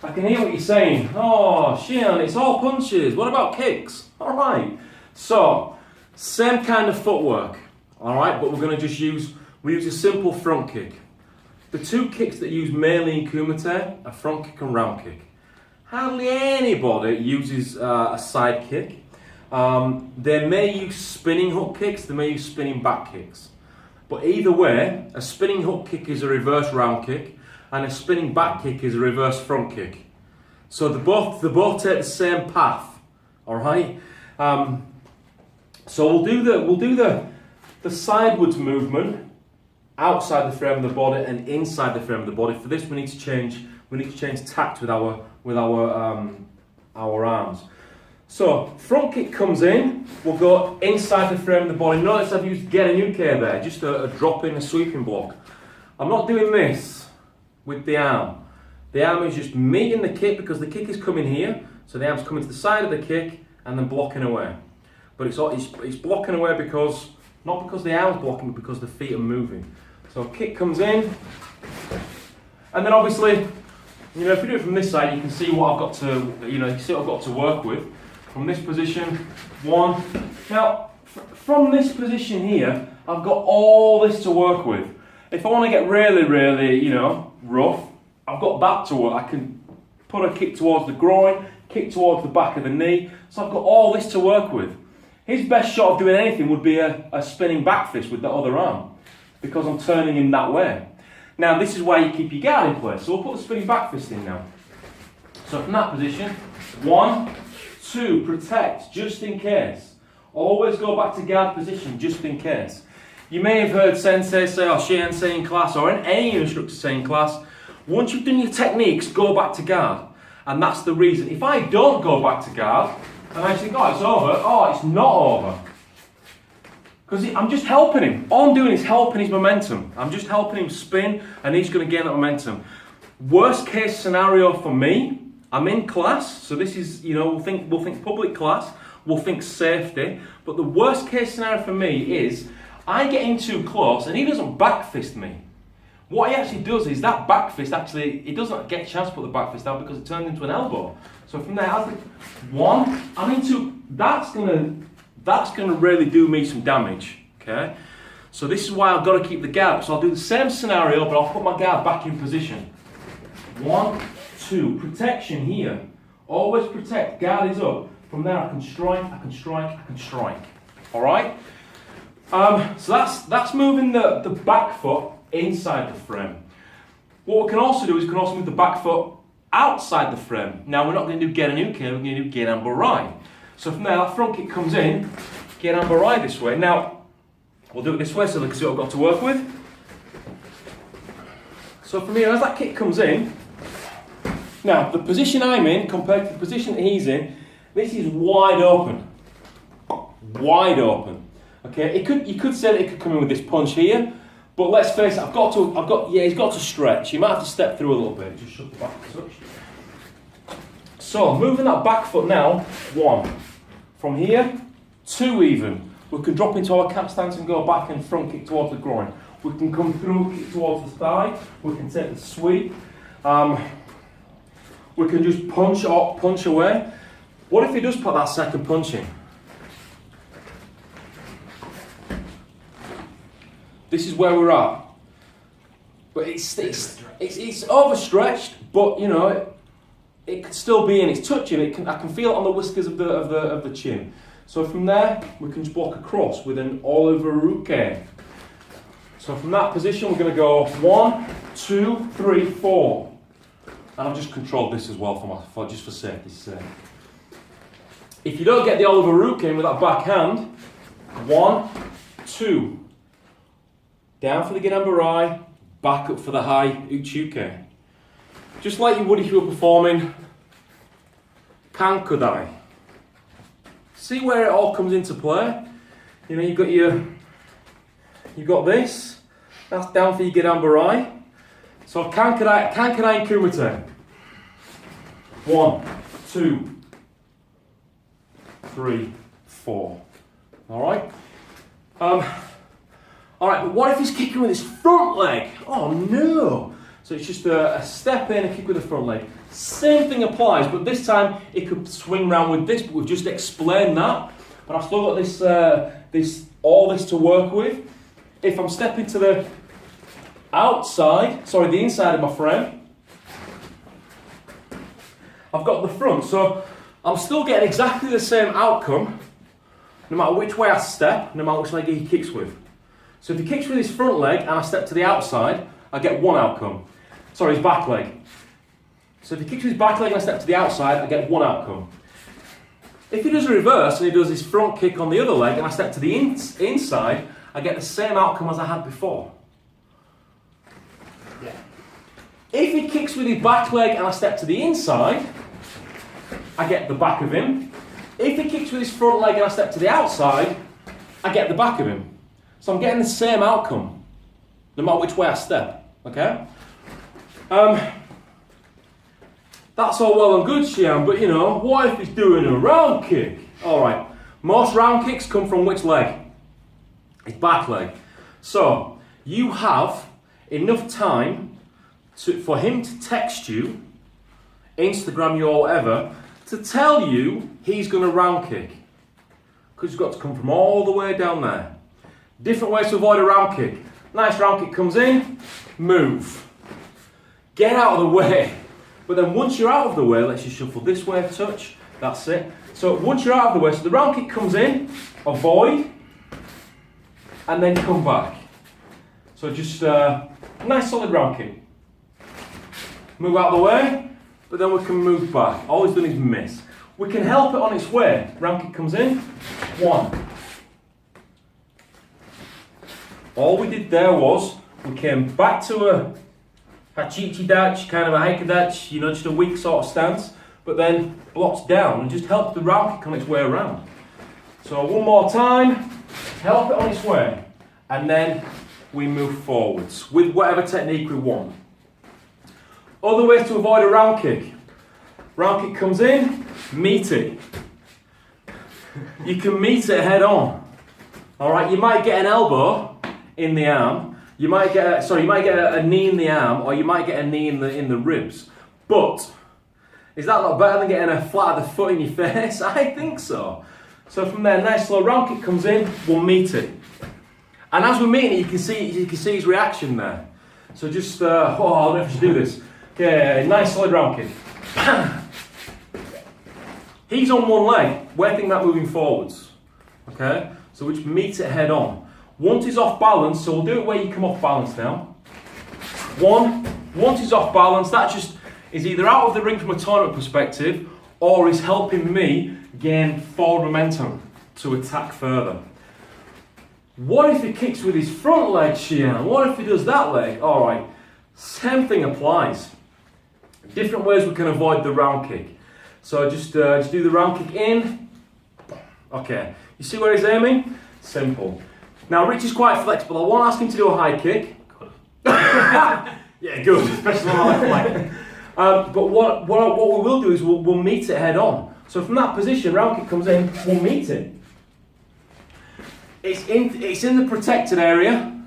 I can hear what you're saying. Oh, Shian, it's all punches. What about kicks? All right. So, same kind of footwork. All right, but we're going to just use a simple front kick. The two kicks that use mainly in Kumite are front kick and round kick. Hardly anybody uses a side kick. They may use spinning hook kicks, they may use spinning back kicks. But either way, a spinning hook kick is a reverse round kick, and a spinning back kick is a reverse front kick. So they both take the same path. All right. So we'll do the sidewards movement outside the frame of the body and inside the frame of the body. For this, we need to change tact with our arms. So front kick comes in, we'll go inside the frame of the body. Notice I've used get a UK there, just a drop in, a sweeping block. I'm not doing this with the arm. The arm is just meeting the kick because the kick is coming here, so the arm's coming to the side of the kick and then blocking away. But it's blocking away because, not because the arm's blocking, but because the feet are moving. So kick comes in, and then obviously, you know, if you do it from this side, you can see what I've got to, you know, you see what I've got to work with. From this position, one. Now, from this position here, I've got all this to work with. If I want to get really, really, you know, rough, I've got that to work. I can put a kick towards the groin, kick towards the back of the knee. So I've got all this to work with. His best shot of doing anything would be a spinning back fist with the other arm, because I'm turning him that way. Now, this is where you keep your guard in place. So we'll put the spinning back fist in now. So from that position, 1, 2, protect, just in case. Always go back to guard position, just in case. You may have heard sensei say, or Shian say in class, or any instructor say in class, once you've done your techniques, go back to guard. And that's the reason. If I don't go back to guard, and I think, oh, it's over, it's not over. Because I'm just helping him. All I'm doing is helping his momentum. I'm just helping him spin, and he's going to gain that momentum. Worst case scenario for me, I'm in class, so this is, you know, we'll think public class, we'll think safety, but the worst case scenario for me is I get in too close and he doesn't back fist me. What he actually does is that back fist he doesn't get a chance to put the back fist out because it turns into an elbow. So from there, that's gonna really do me some damage, okay? So this is why I've got to keep the guard. So I'll do the same scenario, but I'll put my guard back in position. 1, 2, protection here. Always protect, guard is up. From there I can strike, I can strike, I can strike. Alright? So that's moving the back foot inside the frame. What we can also do is move the back foot outside the frame. Now we're not going to do get a new we're going to do get and barai. So from there, that front kick comes in, get and barai this way. Now, we'll do it this way so they can see what I've got to work with. So from here, as that kick comes in, now the position I'm in compared to the position that he's in, this is wide open. Wide open. Okay, you could say that it could come in with this punch here, but let's face it, he's got to stretch. He might have to step through a little bit. Just shut the back a touch. So, moving that back foot now, 1. From here, 2 even. We can drop into our cat stance and go back and front kick towards the groin. We can come through, kick towards the thigh. We can take the sweep. We can just punch away. What if he does put that second punch in? This is where we're at. But it's overstretched, but you know, it could still be in. It's touching. I can feel it on the whiskers of the chin. So from there, we can just block across with an all-over uke. So from that position, we're going to go 1, 2, 3, 4, and I've just controlled this as well just for safety's sake. If you don't get the all-over uke in with that back hand, 1, 2, down for the Ginambarai, back up for the high Uchuke. Just like you would if you were performing Kankudai. See where it all comes into play? You know, you've got this, that's down for your Ginambarai. So Kankudai and Kumite. 1, 2, 3, 4. Alright? Alright, but what if he's kicking with his front leg? Oh no! So it's just a step in, a kick with the front leg. Same thing applies, but this time it could swing round with this, but we've just explained that. But I've still got all this to work with. If I'm stepping to the the inside of my frame, I've got the front, so I'm still getting exactly the same outcome, no matter which way I step, no matter which leg he kicks with. So if he kicks with his front leg and I step to the outside, I get one outcome. Sorry, his back leg. So if he kicks with his back leg and I step to the outside, I get one outcome. If he does a reverse and he does his front kick on the other leg and I step to the inside, I get the same outcome as I had before. Yeah. If he kicks with his back leg and I step to the inside, I get the back of him. If he kicks with his front leg and I step to the outside, I get the back of him. So I'm getting the same outcome, no matter which way I step, okay? That's all well and good, Xian, but what if he's doing a round kick? Alright, most round kicks come from which leg? His back leg. So, you have enough time for him to text you, Instagram you or whatever, to tell you he's going to round kick. Because he's got to come from all the way down there. Different ways to avoid a round kick. Nice round kick comes in, move. Get out of the way. But then once you're out of the way, let's just shuffle this way a touch. That's it. So once you're out of the way, so the round kick comes in, avoid, and then come back. So just a nice solid round kick. Move out of the way, but then we can move back. All he's done is miss. We can help it on its way. Round kick comes in, one. All we did there was, we came back to a hachichi dachi, kind of a haikadachi, just a weak sort of stance, but then blocks down and just help the round kick on its way around. So one more time, help it on its way, and then we move forwards with whatever technique we want. Other ways to avoid a round kick. Round kick comes in, meet it. You can meet it head on. Alright, you might get an elbow in the arm, you might get a knee in the arm, or you might get a knee in the ribs. But is that not better than getting a flat of the foot in your face? I think so. So from there, nice slow round kick comes in, we'll meet it. And as we're meeting it, you can see his reaction there. So just I don't know if you should do this. Okay, nice solid round kick. He's on one leg, we're thinking about moving forwards. Okay? So we just meet it head on. Once he's off balance, so we'll do it where you come off balance now. Once he's off balance, that just is either out of the ring from a tournament perspective, or is helping me gain forward momentum to attack further. What if he kicks with his front leg, Xian? What if he does that leg? Alright, same thing applies. Different ways we can avoid the round kick. So just do the round kick in. Okay, you see where he's aiming? Simple. Now Rich is quite flexible. I won't ask him to do a high kick. Good. Yeah, good, especially on my left leg. But what we will do is we'll meet it head on. So from that position, round kick comes in, we'll meet it. It's in the protected area.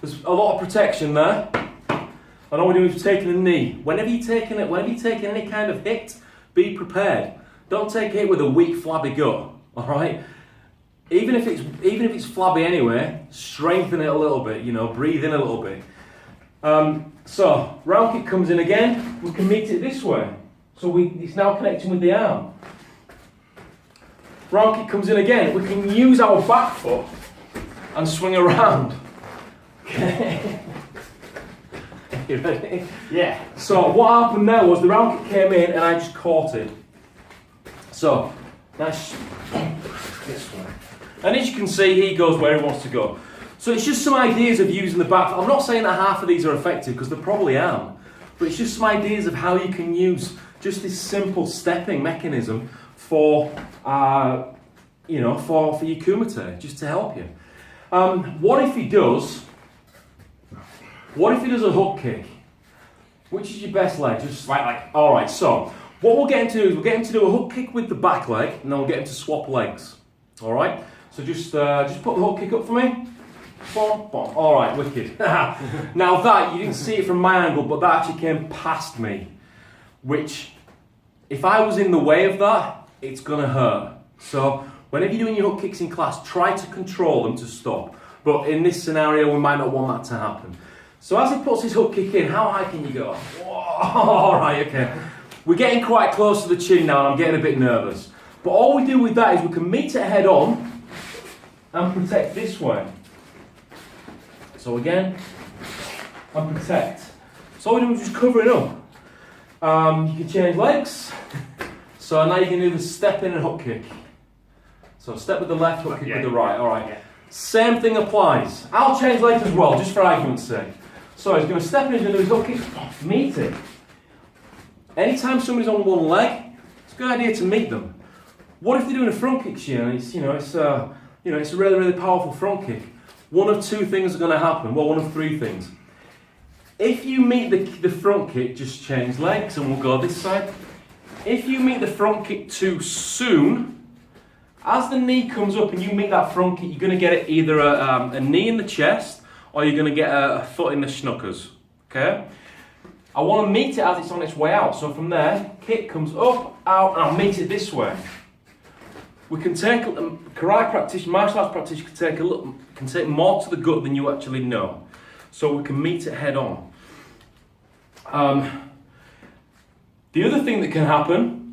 There's a lot of protection there. And all we're doing is taking a knee. Whenever you're taking any kind of hit, be prepared. Don't take it with a weak, flabby gut. All right. Even if it's flabby anyway, strengthen it a little bit. Breathe in a little bit. So round kick comes in again. We can meet it this way. So it's now connecting with the arm. Round kick comes in again. We can use our back foot and swing around. Okay. You ready? Yeah. So what happened there was the round kick came in and I just caught it. So nice this way. And as you can see, he goes where he wants to go. So it's just some ideas of using the back. I'm not saying that half of these are effective because they probably aren't. But it's just some ideas of how you can use just this simple stepping mechanism for your Kumite, just to help you. What if he does a hook kick? Which is your best leg? Just right leg. Alright, so what we'll get him to do is we'll get him to do a hook kick with the back leg, and then we'll get him to swap legs. Alright? So just put the hook kick up for me. Bom, bom. All right, wicked. Now that, you didn't see it from my angle, but that actually came past me, which, if I was in the way of that, it's gonna hurt. So whenever you're doing your hook kicks in class, try to control them to stop. But in this scenario, we might not want that to happen. So as he puts his hook kick in, how high can you go? Whoa, all right, okay. We're getting quite close to the chin now, and I'm getting a bit nervous. But all we do with that is we can meet it head on and protect this way. So again, and protect. So all we do is just cover it up. You can change legs. So now you can do the step in and hook kick. So step with the left, hook kick with the right. All right. Same thing applies. I'll change legs as well, just for argument's sake. So he's going to step in, he's going to do his hook kick, meet it. Anytime somebody's on one leg, it's a good idea to meet them. What if they're doing a front kick, Shane? It's it's a really, really powerful front kick. One of two things are going to happen. Well, one of three things. If you meet the front kick, just change legs, and we'll go this side. If you meet the front kick too soon, as the knee comes up and you meet that front kick, you're going to get it either a knee in the chest or you're going to get a foot in the schnuckers. Okay? I want to meet it as it's on its way out. So from there, kick comes up, out, and I'll meet it this way. We can take karate practitioner, martial arts practitioner can take more to the gut than you actually know. So we can meet it head on. The other thing that can happen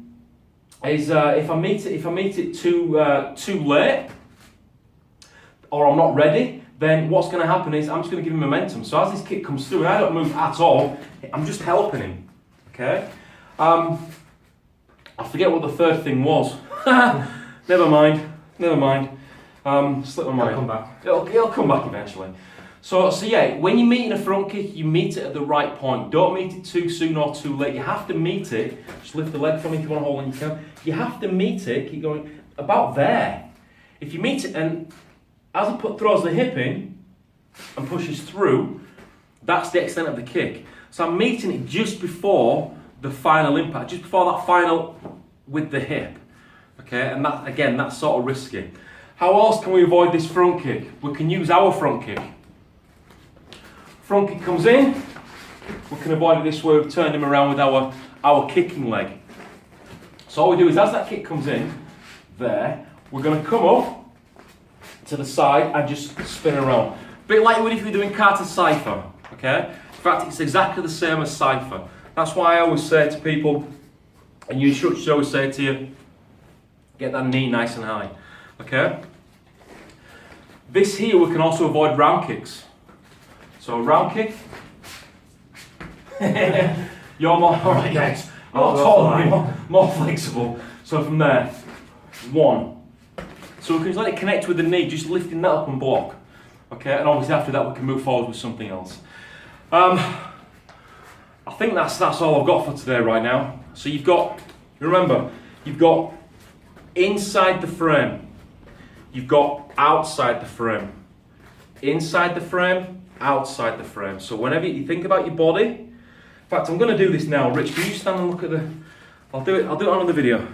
is if I meet it too late, or I'm not ready, then what's going to happen is I'm just going to give him momentum. So as this kick comes through, and I don't move at all, I'm just helping him. Okay? I forget what the third thing was. Never mind. Slip my mind. It'll come back. It'll come back eventually. So yeah, when you're meeting a front kick, you meet it at the right point. Don't meet it too soon or too late. You have to meet it. Just lift the leg from it if you want to hold on, you can. You have to meet it, keep going, about there. If you meet it and as he throws the hip in and pushes through, that's the extent of the kick. So I'm meeting it just before the final impact, just before that final with the hip. Okay, and that, again, that's sort of risky. How else can we avoid this front kick? We can use our front kick. Front kick comes in, we can avoid it this way. We've turned him around with our kicking leg. So all we do is as that kick comes in, there, we're going to come up to the side and just spin around. A bit like if you're doing Carter Cypher, okay? In fact, it's exactly the same as Cypher. That's why I always say to people, and your instructors always say to you, get that knee nice and high, okay? This here, we can also avoid round kicks. So round kick. You're more, all right, guys. More taller, more flexible. So from there, one. So we can just let it connect with the knee, just lifting that up and block. Okay, and obviously after that we can move forward with something else. I think that's all I've got for today right now. So remember, you've got inside the frame, you've got outside the frame. Inside the frame, outside the frame. So whenever you think about your body, in fact I'm going to do this now. Rich, can you stand and look at I'll do it on the video.